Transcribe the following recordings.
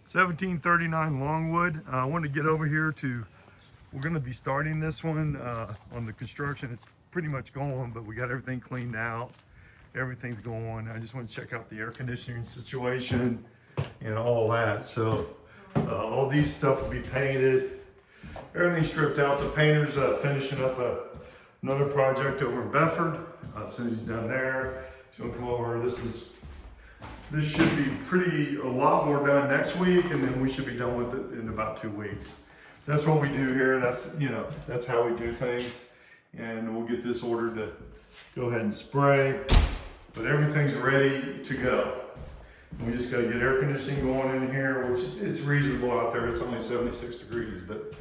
1739 Longwood. I wanted to get over here we're going to be starting this one on the construction. It's pretty much going, but we got everything cleaned out. Everything's going. I just want to check out the air conditioning situation and all that. So all these stuff will be painted. Everything's stripped out. The painter's finishing up another project over in Bedford. As soon as he's done there, he's going to come over. This should be a lot more done next week, and then we should be done with it in about 2 weeks. That's what we do here. That's how we do things. And we'll get this ordered to go ahead and spray, but everything's ready to go. We just got to get air conditioning going in here, which it's reasonable out there. It's only 76 degrees, but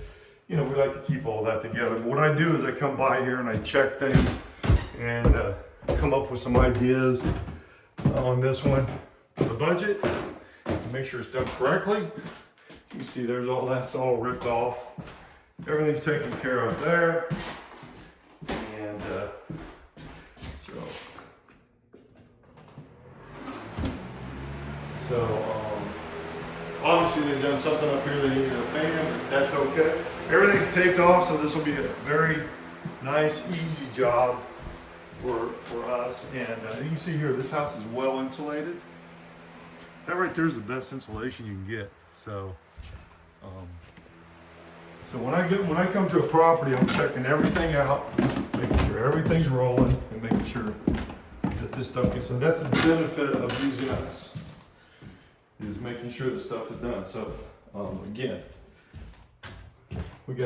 we like to keep all that together. But what I do is I come by here and I check things and come up with some ideas on this one. The budget, make sure it's done correctly. You see that's all ripped off. Everything's taken care of there. And obviously they've done something up here. They needed a fan, but that's okay. Everything's taped off, so this will be a very nice, easy job for us. And you can see here, this house is well insulated. That right there is the best insulation you can get. So when I come to a property, I'm checking everything out, making sure everything's rolling, and making sure that this stuff gets in. That's the benefit of using us, is making sure the stuff is done. So again, we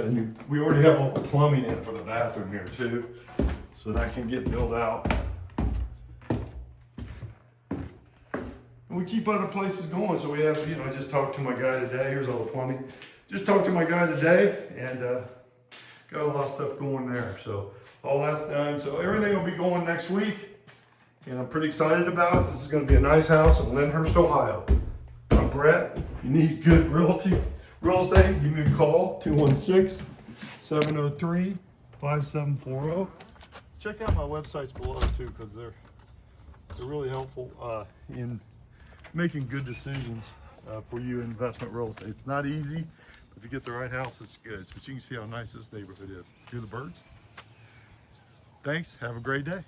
already have all the plumbing in for the bathroom here too, so that can get built out. We keep other places going, so we have, I just talked to my guy today. Here's all the plumbing. Just talked to my guy today, and got a lot of stuff going there. So all that's done. So everything will be going next week, and I'm pretty excited about it. This is going to be a nice house in Lyndhurst, Ohio. I'm Brett. If you need good real estate, give me a call, 216-703-5740. Check out my websites below too, because they're really helpful in making good decisions for you in investment real estate. It's not easy, but if you get the right house, it's good. But you can see how nice this neighborhood is. Hear the birds? Thanks. Have a great day.